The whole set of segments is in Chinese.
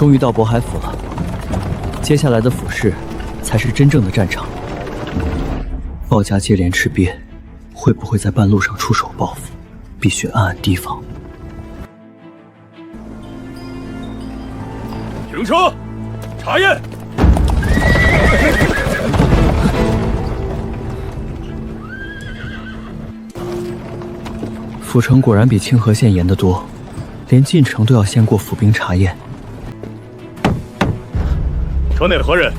终于到渤海府了，接下来的府市才是真正的战场。鲍家接连吃瘪，会不会在半路上出手报复？必须暗暗提防。停车，查验。府城果然比清河县严得多，连进城都要先过府兵查验。车内何人？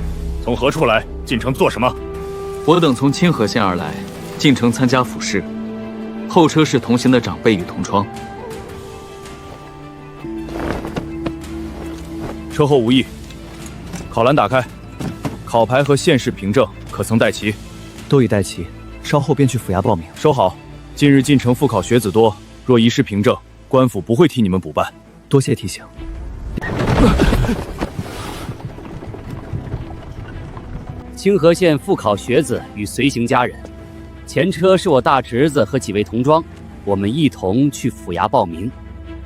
从何处来？进城做什么？我等从清河县而来，进城参加府试。后车是同行的长辈与同窗。车后无异。考栏打开，考牌和县试凭证可曾带齐？都已带齐，稍后便去府衙报名。收好。近日进城复考学子多，若遗失凭证，官府不会替你们补办。多谢提醒。清河县复考学子与随行家人，前车是我大侄子和几位同庄，我们一同去府衙报名。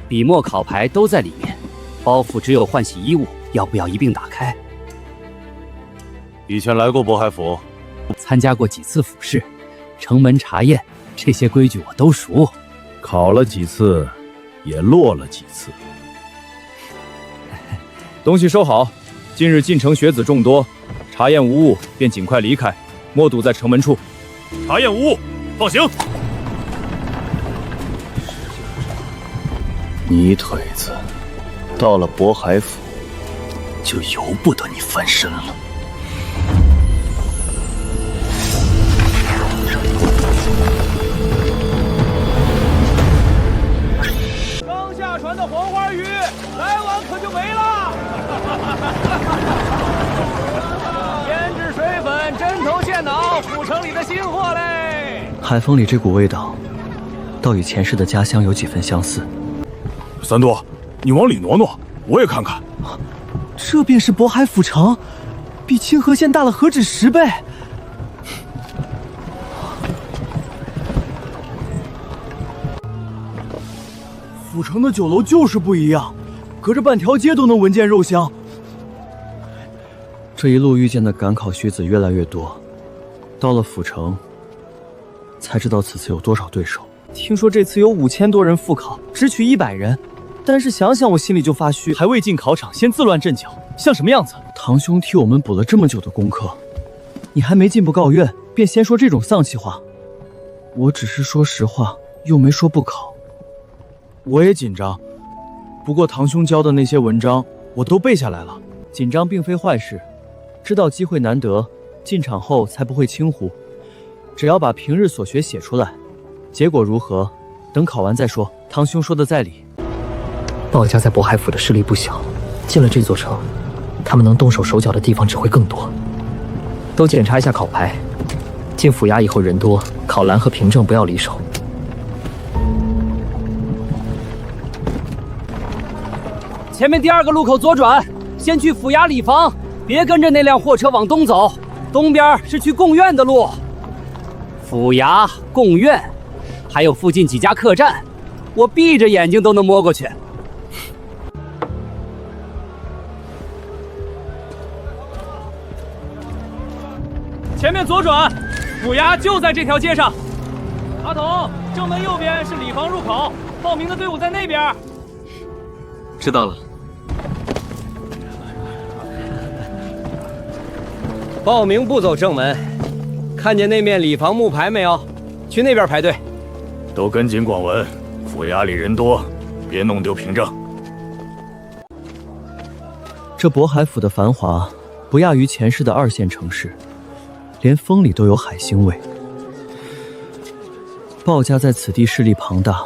笔墨考牌都在里面，包袱只有换洗衣物，要不要一并打开？以前来过渤海府，参加过几次府试，城门查验，这些规矩我都熟。考了几次，也落了几次。东西收好。近日进城学子众多，查验无误便尽快离开，莫堵在城门处。查验无误，放行。泥腿子，到了渤海府，就由不得你翻身了。刚下船的黄花鱼，来晚可就没了。腌制水粉、针头线脑，府城里的新货嘞。海风里这股味道，倒与前世的家乡有几分相似。三多，你往里挪挪，我也看看。这便是渤海府城，比清河县大了何止10倍。府城的酒楼就是不一样，隔着半条街都能闻见肉香。这一路遇见的赶考学子越来越多，到了府城，才知道此次有多少对手。听说这次有5000多人复考，只取100人。但是想想我心里就发虚，还未进考场，先自乱阵脚，像什么样子？堂兄替我们补了这么久的功课，你还没进步告怨，便先说这种丧气话。我只是说实话，又没说不考。我也紧张，不过堂兄教的那些文章我都背下来了。紧张并非坏事，知道机会难得，进场后才不会轻忽。只要把平日所学写出来，结果如何，等考完再说。堂兄说的在理。鲍家在渤海府的势力不小，进了这座城，他们能动手手脚的地方只会更多。都检查一下考牌，进府衙以后人多，考栏和凭证不要离手。前面第2个路口左转，先去府衙里房，别跟着那辆货车往东走，东边是去贡院的路。府衙、贡院，还有附近几家客栈，我闭着眼睛都能摸过去。前面左转，府衙就在这条街上。阿童，正门右边是里房入口，报名的队伍在那边。知道了。报名不走正门，看见那面里房木牌没有？去那边排队。都跟紧广文，府衙里人多，别弄丢凭证。这渤海府的繁华，不亚于前世的2线城市。连风里都有海腥味。鲍家在此地势力庞大，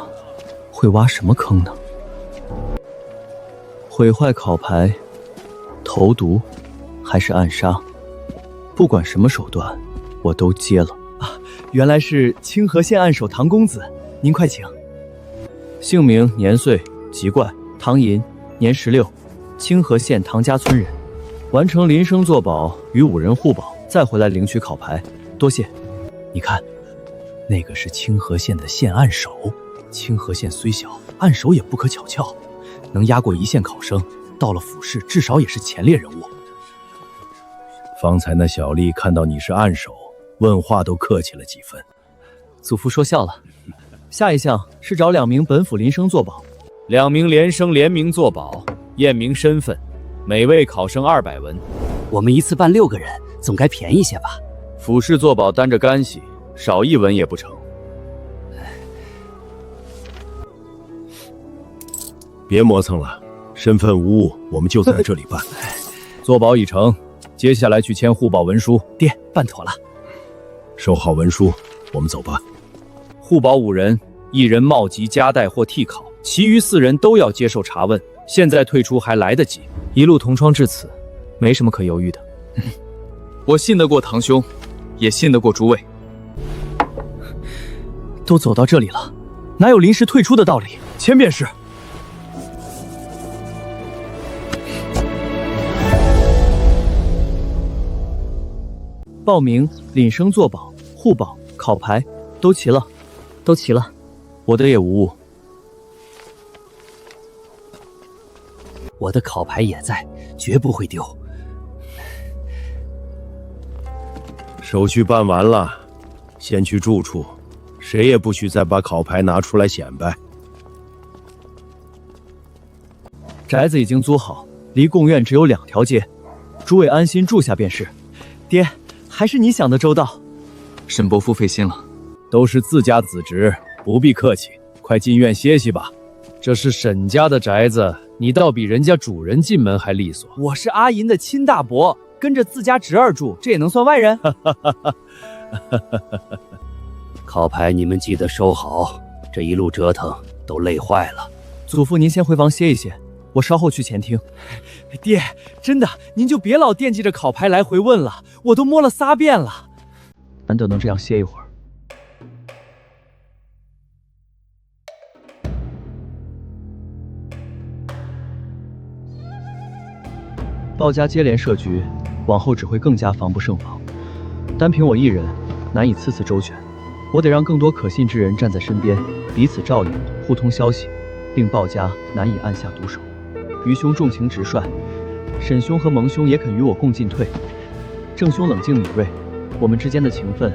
会挖什么坑呢？毁坏考牌、投毒，还是暗杀？不管什么手段，我都接了。原来是清河县按守唐公子，您快请。姓名、年岁、籍贯：唐寅，年16，清河县唐家村人，完成林生作保与5人互保。再回来领取考牌，多谢。你看，那个是清河县的县按守。清河县虽小，按守也不可小瞧，能压过1线考生，到了府市，至少也是前列人物。方才那小吏看到你是暗手，问话都客气了几分。祖父说笑了。下一项是找2名本府临生作保，2名连生联名作保，验明身份，每位考生200文。我们一次办6个人，总该便宜些吧？府市作保担着干系，少1文也不成。别磨蹭了，身份无误，我们就在这里办。作保已成，接下来去签互保文书。爹，办妥了。收好文书，我们走吧。互保5人，1人冒籍夹带或替考，其余4人都要接受查问。现在退出还来得及。一路同窗至此，没什么可犹豫的。我信得过堂兄，也信得过诸位。都走到这里了，哪有临时退出的道理？签便是。报名、领生作保、互保、考牌都齐了，都齐了。我的也无误。我的考牌也在，绝不会丢。手续办完了，先去住处，谁也不许再把考牌拿出来显摆。宅子已经租好，离贡院只有2条街，诸位安心住下便是。爹，还是你想的周到。沈伯父费心了，都是自家子侄，不必客气，快进院歇息吧。这是沈家的宅子，你倒比人家主人进门还利索。我是阿银的亲大伯，跟着自家侄儿住，这也能算外人？考牌你们记得收好，这一路折腾都累坏了。祖父您先回房歇一歇，我稍后去前厅。爹，真的，您就别老惦记着考牌来回问了，我都摸了3遍了。难得能这样歇一会儿。鲍家接连设局，往后只会更加防不胜防。单凭我一人，难以次次周全。我得让更多可信之人站在身边，彼此照应，互通消息，令鲍家难以按下毒手。于兄重情直率，沈兄和蒙兄也肯与我共进退。郑兄冷静敏锐，我们之间的情分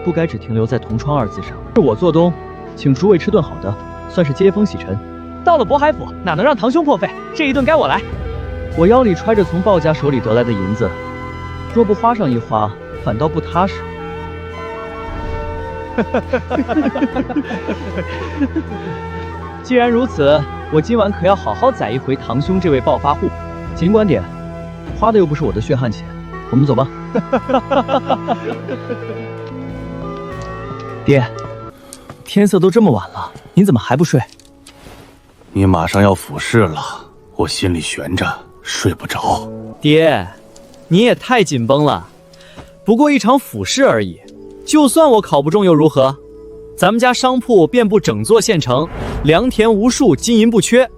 不该只停留在同窗2字上。是我做东，请诸位吃顿好的，算是接风洗尘。到了渤海府，哪能让堂兄破费？这一顿该我来。我腰里揣着从鲍家手里得来的银子，若不花上一花，反倒不踏实。既然如此，我今晚可要好好宰一回堂兄这位暴发户。尽管点，花的又不是我的血汗钱。我们走吧。爹，天色都这么晚了，您怎么还不睡？你马上要府试了，我心里悬着，睡不着。爹，你也太紧绷了。不过一场府试而已，就算我考不中又如何？咱们家商铺遍布整座县城，良田无数，金银不缺。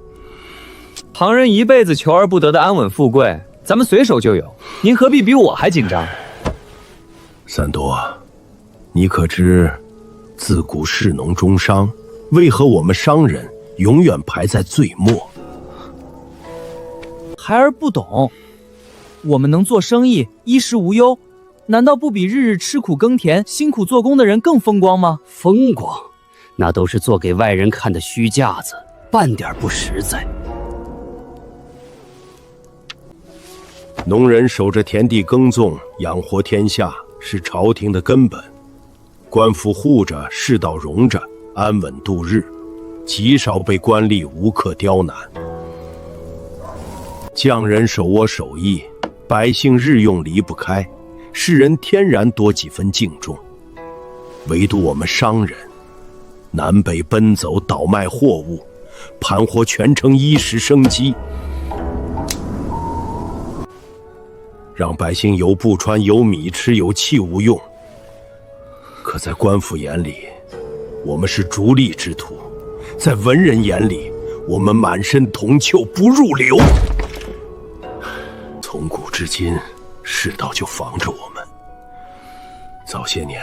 旁人一辈子求而不得的安稳富贵，咱们随手就有。您何必比我还紧张？三多，你可知，自古士农中商，为何我们商人永远排在最末？孩儿不懂，我们能做生意，衣食无忧，难道不比日日吃苦耕田、辛苦做工的人更风光吗？风光，那都是做给外人看的虚架子，半点不实在。农人守着田地耕种，养活天下，是朝廷的根本。官府护着，世道容着，安稳度日，极少被官吏无克刁难。匠人手握手艺，百姓日用离不开，世人天然多几分敬重。唯独我们商人，南北奔走，倒卖货物，盘活全城衣食生机，让百姓有布穿、有米吃、有器无用。可在官府眼里，我们是逐利之徒；在文人眼里，我们满身铜臭，不入流。从古至今，世道就防着我们。早些年，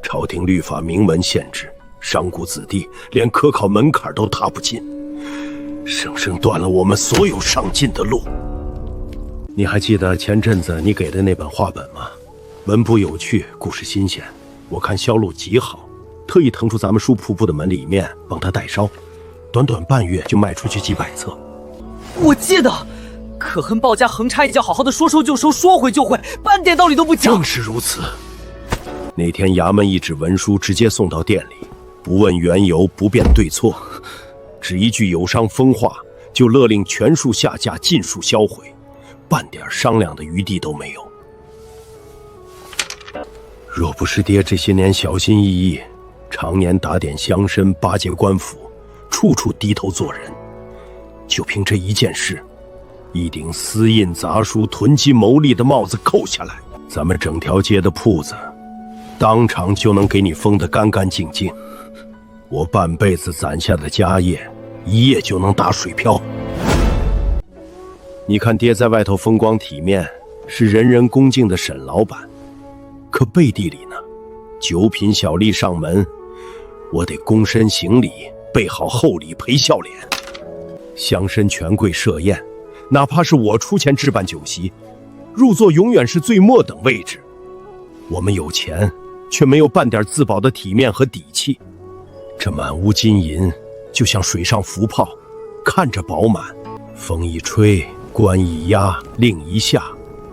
朝廷律法明文限制，商贾子弟连科考门槛都踏不进。生生断了我们所有上进的路。你还记得前阵子你给的那本画本吗？文部有趣，故事新鲜，我看销路极好，特意腾出咱们书铺的门里面帮他代烧，短短半月就卖出去几百册。我记得，可恨鲍家横插一脚，好好的说收就收，说回就回，半点道理都不讲。正是如此。那天衙门一纸文书直接送到店里，不问缘由，不辩对错，只一句有伤风化，就勒令全数下架，尽数销毁，半点商量的余地都没有。若不是爹这些年小心翼翼，常年打点乡绅，巴结官府，处处低头做人，就凭这一件事，一顶私印杂书、囤积牟利的帽子扣下来，咱们整条街的铺子当场就能给你封得干干净净。我半辈子攒下的家业，一夜就能打水漂。你看爹在外头风光体面，是人人恭敬的沈老板，可背地里呢，九品小吏上门，我得躬身行礼，备好厚礼赔笑脸。乡绅权贵设宴，哪怕是我出钱置办酒席，入座永远是最末等位置。我们有钱，却没有半点自保的体面和底气。这满屋金银，就像水上浮泡，看着饱满，风一吹，官一压，令一下，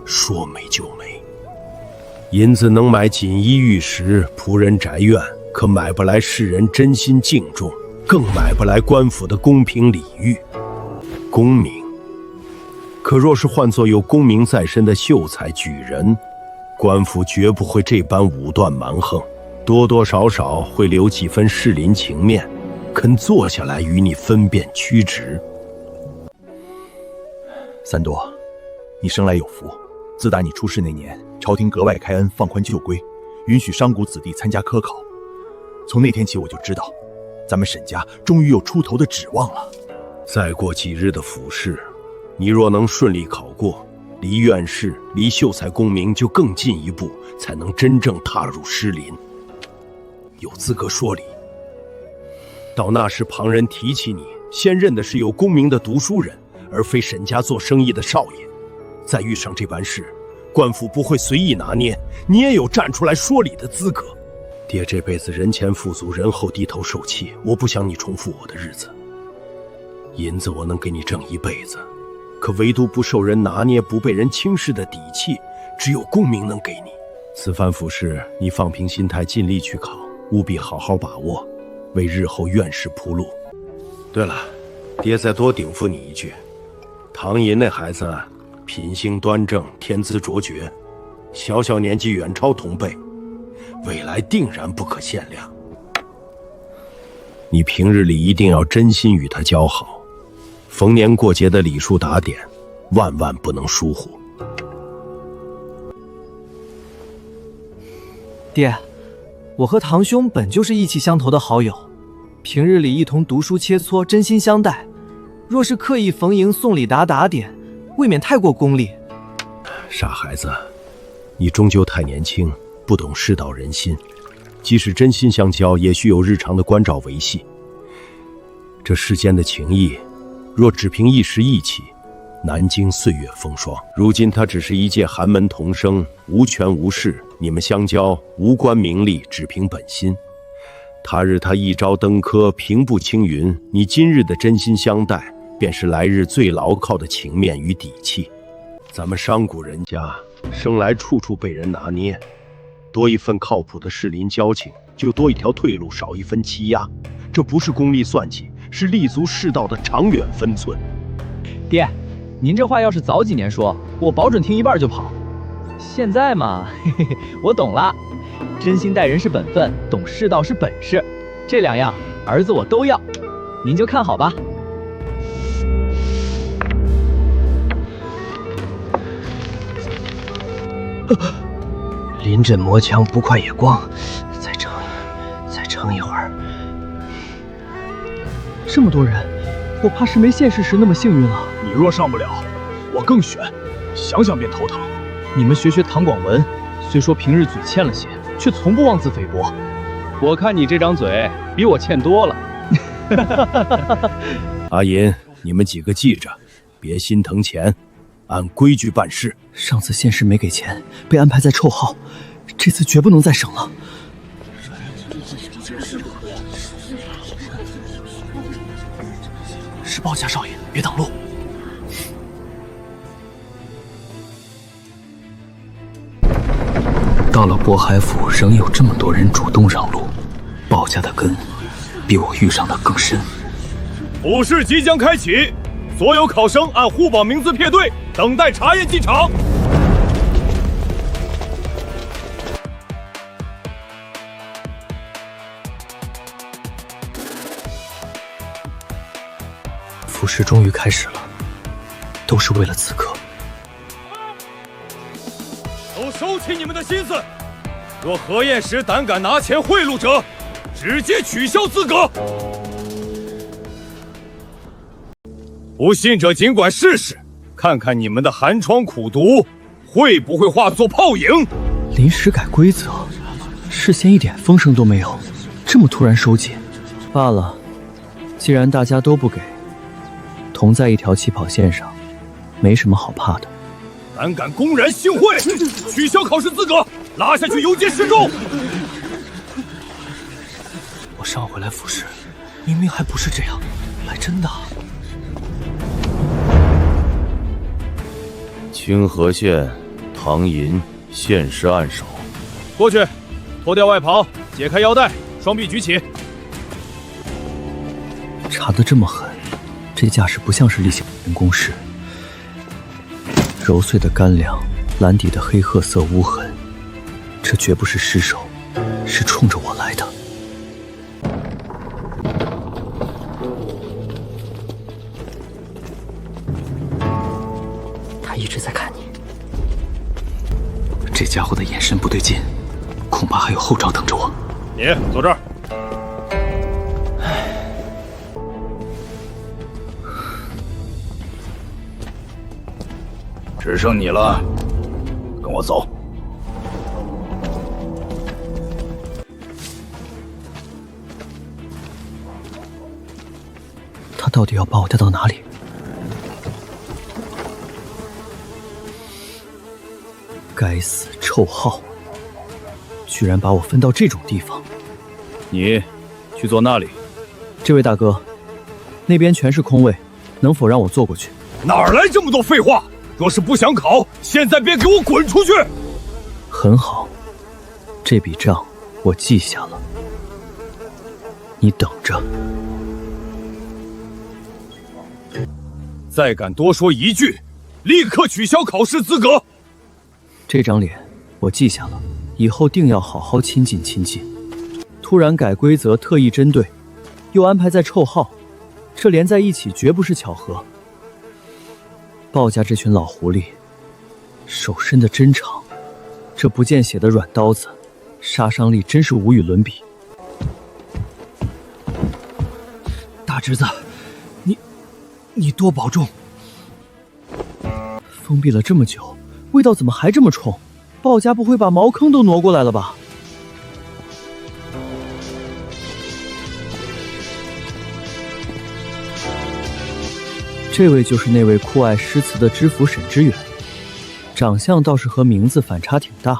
说没就没。银子能买锦衣玉食、仆人宅院，可买不来世人真心敬重，更买不来官府的公平礼遇。功名，可若是换作有功名在身的秀才举人，官府绝不会这般武断蛮横，多多少少会留几分士林情面，肯坐下来与你分辨曲直。三多，你生来有福，自打你出世那年，朝廷格外开恩，放宽旧规，允许商贾子弟参加科考。从那天起，我就知道，咱们沈家终于有出头的指望了。再过几日的府试，你若能顺利考过，离院士、离秀才功名就更进一步，才能真正踏入诗林，有资格说理。到那时，旁人提起你，先认的是有功名的读书人，而非沈家做生意的少爷。再遇上这般事，官府不会随意拿捏，你也有站出来说理的资格。爹这辈子人前富足，人后低头受气，我不想你重复我的日子。银子我能给你挣一辈子，可唯独不受人拿捏、不被人轻视的底气，只有功名能给你。此番府试，你放平心态，尽力去考，务必好好把握，为日后院士铺路。对了，爹再多禀赋你一句，唐寅那孩子品性端正，天资卓绝，小小年纪远超同辈，未来定然不可限量。你平日里一定要真心与他交好，逢年过节的礼数打点，万万不能疏忽。爹，我和堂兄本就是意气相投的好友，平日里一同读书切磋，真心相待。若是刻意逢迎送礼打点，未免太过功利。傻孩子，你终究太年轻，不懂世道人心。即使真心相交，也需有日常的关照维系。这世间的情谊，若只凭一时义气，难经岁月风霜。如今他只是一介寒门童生，无权无势，你们相交无关名利，只凭本心。他日他一朝登科，平步青云，你今日的真心相待，便是来日最牢靠的情面与底气。咱们商贾人家生来处处被人拿捏，多一份靠谱的士林交情，就多一条退路，少一分欺压。这不是功利算计，是立足世道的长远分寸。爹，您这话要是早几年说，我保准听一半就跑。现在嘛，我懂了，真心待人是本分，懂世道是本事，这两样儿子我都要，您就看好吧。临阵磨枪，不快也光，再撑一会儿。这么多人，我怕是没现世时那么幸运了。你若上不了，我更悬，想想便头疼。你们学唐广文，虽说平日嘴欠了些，却从不妄自菲薄。我看你这张嘴比我欠多了。阿银，你们几个记着，别心疼钱，按规矩办事。上次现世没给钱，被安排在臭号，这次绝不能再省了。是鲍家少爷，别挡路。到了渤海府，仍有这么多人主动让路，鲍家的根比我遇上的更深。府试即将开启，所有考生按护榜名字列队，等待查验进场。府试终于开始了，都是为了此刻。都收起你们的心思，若核验时胆敢拿钱贿赂者，直接取消资格。不信者尽管试试，看看你们的寒窗苦读会不会化作泡影。临时改规则，事先一点风声都没有，这么突然收紧，罢了。既然大家都不给，同在一条起跑线上，没什么好怕的。胆敢公然行贿，取消考试资格，拉下去游街示众。我上回来府试，明明还不是这样，来真的。清河县唐寅现世按手，过去，脱掉外袍，解开腰带，双臂举起。查得这么狠，这架势不像是例行公事。揉碎的干粮，蓝底的黑褐色污痕，这绝不是失手，是冲着我来的。他一直在看你，这家伙的眼神不对劲，恐怕还有后招等着我。你坐这儿。只剩你了，跟我走。他到底要把我带到哪里？该死臭号，居然把我分到这种地方！你去坐那里。这位大哥，那边全是空位，能否让我坐过去？哪儿来这么多废话？若是不想考，现在便给我滚出去！很好，这笔账我记下了。你等着。再敢多说一句，立刻取消考试资格！这张脸我记下了，以后定要好好亲近亲近。突然改规则，特意针对，又安排在臭号，这连在一起绝不是巧合。鲍家这群老狐狸，手伸得真长，这不见血的软刀子，杀伤力真是无与伦比。大侄子，你多保重。封闭了这么久，味道怎么还这么冲？鲍家不会把茅坑都挪过来了吧？这位就是那位酷爱诗词的知府沈知远，长相倒是和名字反差挺大。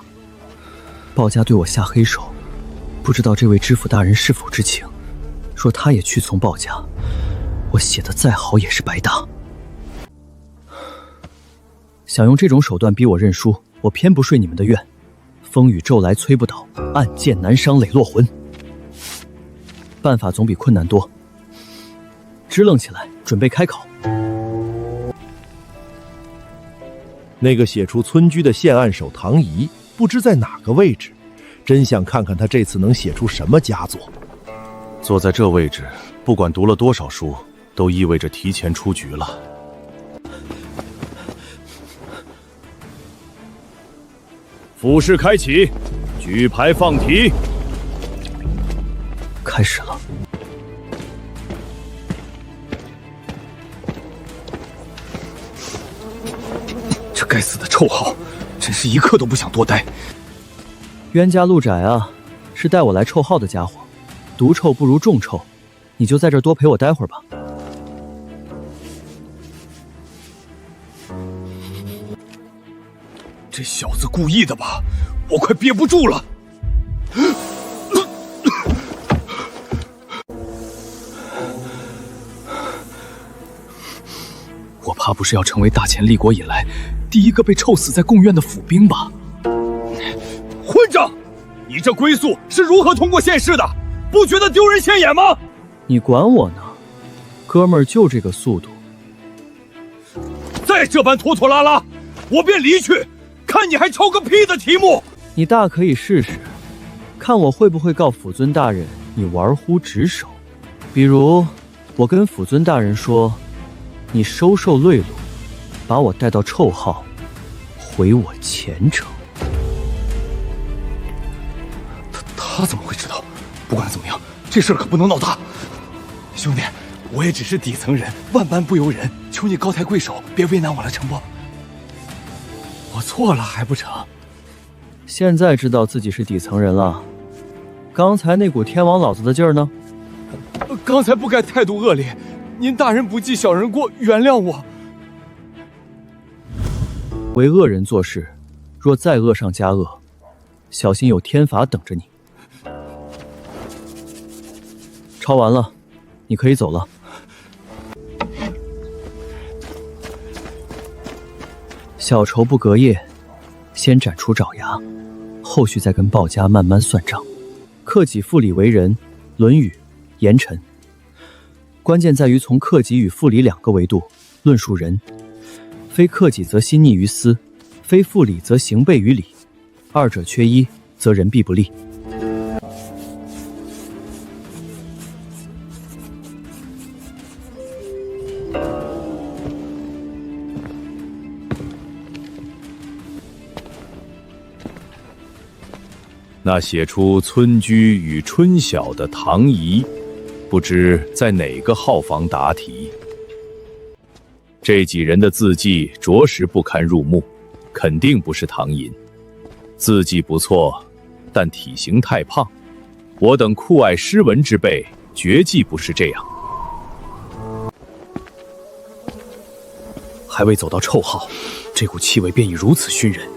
鲍家对我下黑手，不知道这位知府大人是否知情。若他也屈从鲍家，我写的再好也是白搭。想用这种手段逼我认输，我偏不遂你们的愿。风雨骤来摧不倒，暗箭难伤磊落魂。办法总比困难多。支棱起来，准备开考。那个写出村居的县按手唐仪，不知在哪个位置，真想看看他这次能写出什么佳作。坐在这位置，不管读了多少书，都意味着提前出局了。府试开启，举牌放题。开始了。这该死的臭号，真是一刻都不想多待。冤家路窄啊，是带我来臭号的家伙，毒臭不如重臭，你就在这儿多陪我待会儿吧。这小子故意的吧？我快憋不住了。我怕不是要成为大前立国以来第一个被臭死在贡院的府兵吧？混账！你这龟速是如何通过县市的？不觉得丢人现眼吗？你管我呢？哥们儿就这个速度。再这般拖拖拉拉，我便离去，看你还抄个屁的题目！你大可以试试，看我会不会告辅尊大人你玩忽职守。比如，我跟辅尊大人说，你收受贿赂，把我带到臭号，毁我前程。他怎么会知道？不管怎么样，这事儿可不能闹大。兄弟，我也只是底层人，万般不由人，求你高抬贵手，别为难我了，成不？我错了还不成？现在知道自己是底层人了，刚才那股天王老子的劲儿呢？刚才不该态度恶劣，您大人不计小人过，原谅我。为恶人做事，若再恶上加恶，小心有天罚等着你。抄完了，你可以走了。小仇不隔夜，先斩除爪牙，后续再跟鲍家慢慢算账。克己复礼为人，《论语》言臣。关键在于从克己与复礼两个维度论述人，非克己则心逆于私，非复礼则行悖于礼，二者缺一，则人必不立。那写出村居与春晓的唐仪，不知在哪个号房答题。这几人的字迹着实不堪入目，肯定不是唐寅。字迹不错，但体型太胖。我等酷爱诗文之辈，绝技不是这样。还未走到臭号，这股气味便已如此熏人。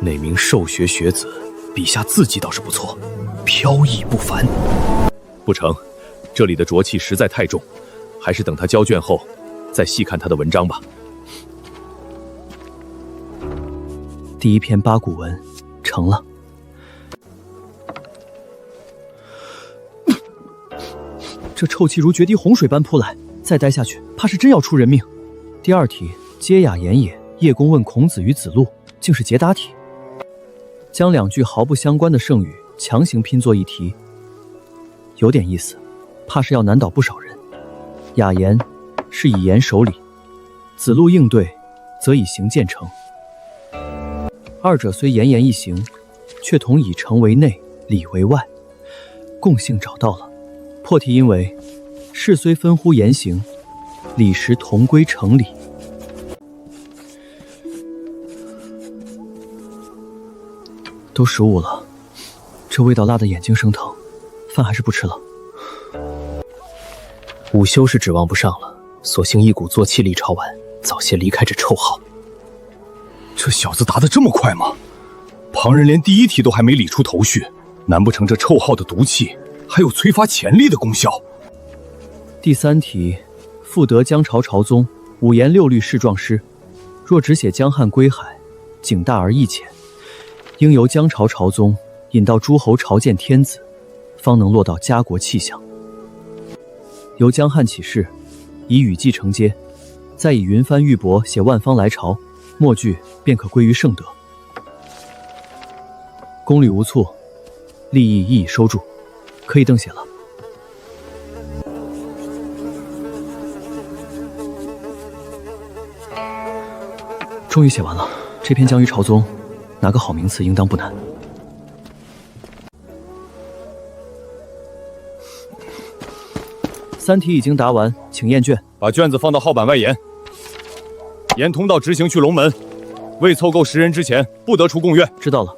那名兽学学子笔下字迹倒是不错，飘逸不凡。不成，这里的浊气实在太重，还是等他交卷后再细看他的文章吧。第一篇八股文成了。这臭气如决堤洪水般扑来，再待下去，怕是真要出人命。第二题，皆雅言也。叶公问孔子与子路，竟是解答题。将两句毫不相关的圣语强行拼作一题，有点意思，怕是要难倒不少人。雅言是以言守礼，子路应对则以行见成。二者虽言言一行，却同以诚为内，礼为外，共性找到了。破题因为事虽分乎言行，礼实同归成礼。都15了，这味道辣得眼睛生疼，饭还是不吃了。午休是指望不上了，索性一鼓作气力抄完，早些离开这臭号。这小子答得这么快吗？旁人连第一题都还没理出头绪，难不成这臭号的毒气还有催发潜力的功效？第三题，复得江朝朝宗五言六律誓状诗，若只写江汉归海，景大而意浅，应由江朝朝宗引到诸侯朝见天子，方能落到家国气象。由江汉起事，以雨季承接，再以云帆玉帛写万方来朝，末句便可归于圣德。功履无错，立意一已收住，可以登写了。终于写完了，这篇江于朝宗，拿个好名次应当不难。3题已经答完，请验卷。把卷子放到号板外沿，沿通道直行去龙门。未凑够10人之前，不得出贡院。知道了。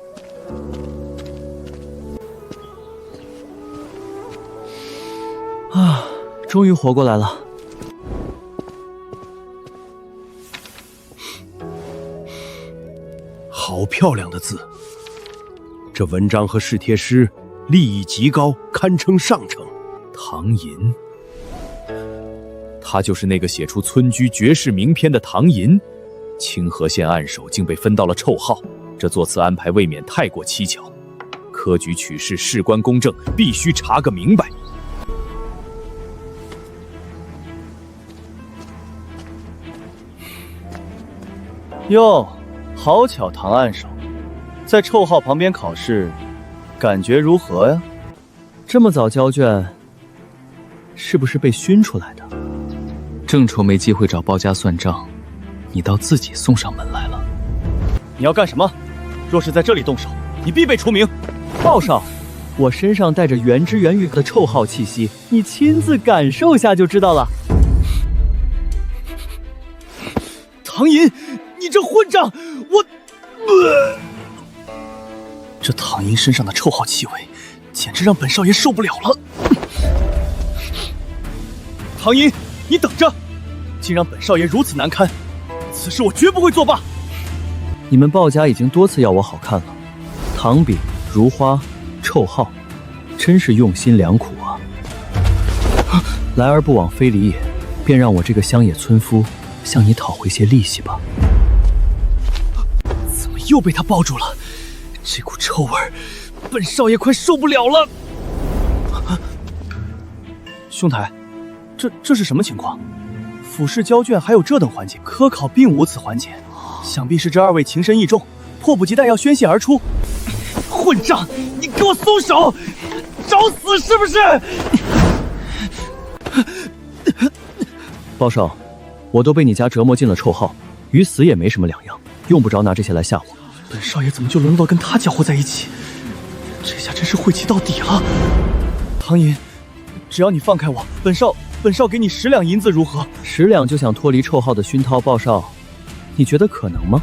啊，终于活过来了。好漂亮的字！这文章和试帖诗立意极高，堪称上乘。唐寅，他就是那个写出村居绝世名篇的唐寅。清河县暗手竟被分到了臭号，这座次安排未免太过蹊跷。科举取士事关公正，必须查个明白。哟，好巧，唐暗手在臭号旁边考试，感觉如何呀？这么早交卷，是不是被熏出来的？正愁没机会找包家算账，你倒自己送上门来了。你要干什么？若是在这里动手，你必被除名。鲍少，我身上带着原汁原味的臭号气息，你亲自感受下就知道了。唐寅，你这混账！这唐寅身上的臭号气味，简直让本少爷受不了了。唐寅，你等着！竟让本少爷如此难堪，此事我绝不会作罢。你们鲍家已经多次要我好看了，唐饼、如花、臭号，真是用心良苦啊！来而不往非礼也，便让我这个乡野村夫向你讨回些利息吧。怎么又被他抱住了？这股臭味，本少爷快受不了了！兄台，这是什么情况？府试交卷还有这等环节，科考并无此环节，想必是这二位情深意重，迫不及待要宣泄而出。混账！你给我松手！找死是不是？鲍少，我都被你家折磨进了臭号，与死也没什么两样，用不着拿这些来吓我。本少爷怎么就沦落到跟他搅和在一起？这下真是晦气到底了。唐寅，只要你放开我，本少给你10两银子如何？10两就想脱离臭号的熏陶，鲍少，你觉得可能吗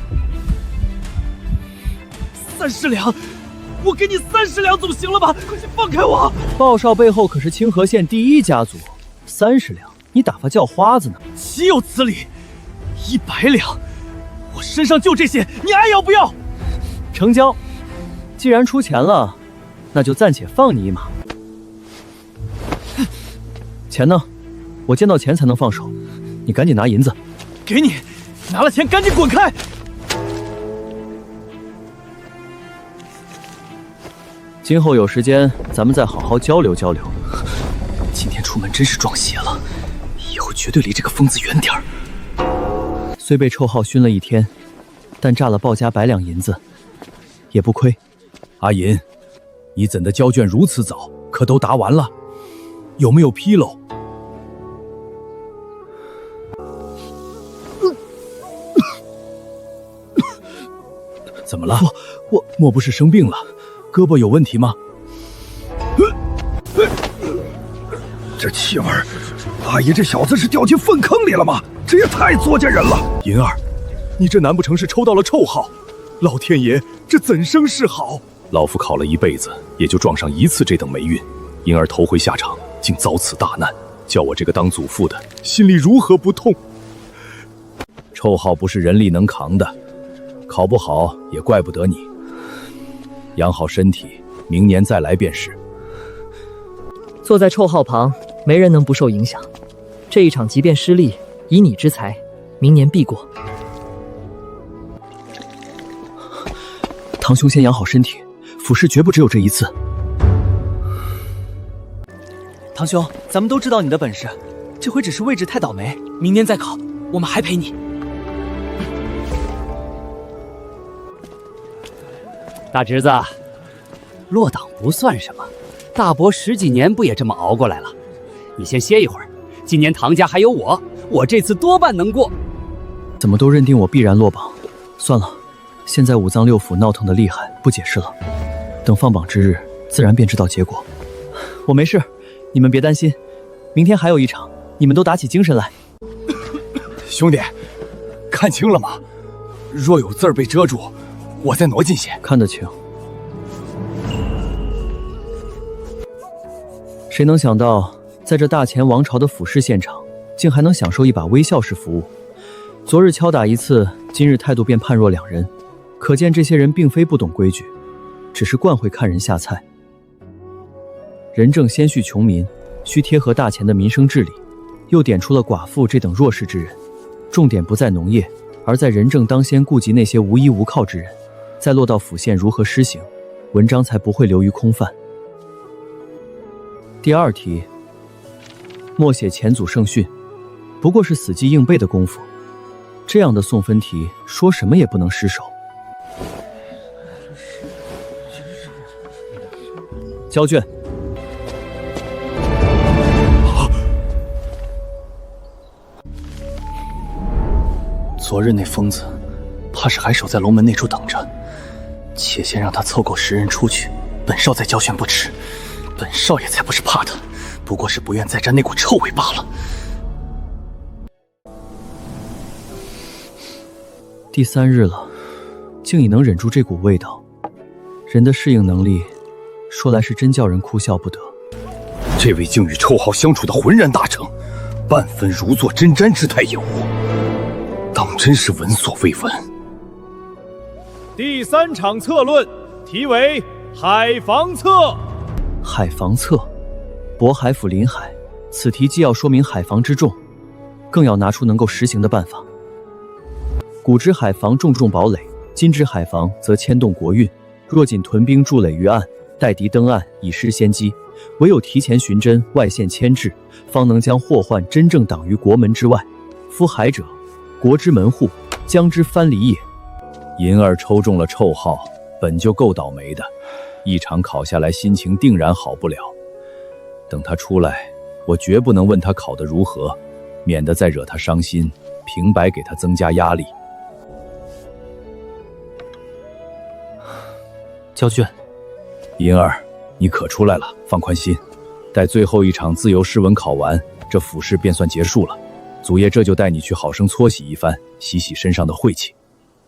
？30两，我给你30两总行了吧？快去放开我！鲍少背后可是清河县第一家族，30两，你打发叫花子呢？岂有此理！100两，我身上就这些，你爱要不要？成交。既然出钱了，那就暂且放你一马。钱呢？我见到钱才能放手，你赶紧拿银子。给你，拿了钱赶紧滚开！今后有时间咱们再好好交流交流。今天出门真是撞邪了，以后绝对离这个疯子远点儿。虽被臭号熏了一天，但榨了鲍家100两银子，也不亏。阿银，你怎的交卷如此早？可都答完了？有没有纰漏？怎么了？我莫不是生病了？胳膊有问题吗？这气味，阿爷这小子是掉进粪坑里了吗？这也太作践人了！银儿，你这难不成是抽到了臭号？老天爷，这怎生是好？老夫考了一辈子，也就撞上一次这等霉运。银儿头回下场，竟遭此大难，叫我这个当祖父的心里如何不痛？臭号不是人力能扛的，考不好也怪不得你。养好身体，明年再来便是。坐在臭号旁，没人能不受影响。这一场即便失利，以你之才，明年必过。堂兄先养好身体，府试绝不只有这一次。堂兄，咱们都知道你的本事，这回只是位置太倒霉，明年再考，我们还陪你。大侄子，落党不算什么，大伯10几年不也这么熬过来了？你先歇一会儿，今年唐家还有我这次多半能过。怎么都认定我必然落榜？算了，现在五脏六腑闹腾的厉害，不解释了。等放榜之日，自然便知道结果。我没事，你们别担心，明天还有一场，你们都打起精神来。兄弟，看清了吗？若有字儿被遮住，我再挪近些。看得清。谁能想到，在这大前王朝的府试现场，竟还能享受一把微笑式服务？昨日敲打一次，今日态度便判若两人。可见这些人并非不懂规矩，只是惯会看人下菜。仁政先恤穷民，需贴合大钱的民生治理，又点出了寡妇这等弱势之人。重点不在农业，而在仁政当先顾及那些无依无靠之人，再落到府县如何施行，文章才不会流于空泛。第二题，默写前祖圣训，不过是死记硬背的功夫。这样的送分题，说什么也不能失手。交卷。昨日那疯子，怕是还守在龙门那处等着。且先让他凑够10人出去，本少再交卷不迟。本少爷才不是怕他，不过是不愿再沾那股臭味罢了。第3日了，竟已能忍住这股味道，人的适应能力，说来是真叫人哭笑不得。这位竟与臭号相处的浑然大成，半分如坐针毡之态也无，当真是闻所未闻。第3场策论，题为海防策。海防策，渤海府临海，此题既要说明海防之重，更要拿出能够实行的办法。古之海防重堡垒，今之海防则牵动国运。若仅屯兵筑垒于岸，待敌登岸以施先机，唯有提前寻侦，外线牵制，方能将祸患真正挡于国门之外。夫海者，国之门户，将之藩篱也。银儿抽中了臭号，本就够倒霉的，一场考下来，心情定然好不了。等他出来，我绝不能问他考得如何，免得再惹他伤心，平白给他增加压力。交卷。银儿，你可出来了，放宽心。待最后一场自由诗文考完，这府试便算结束了。祖爷这就带你去好生搓洗一番，洗洗身上的晦气。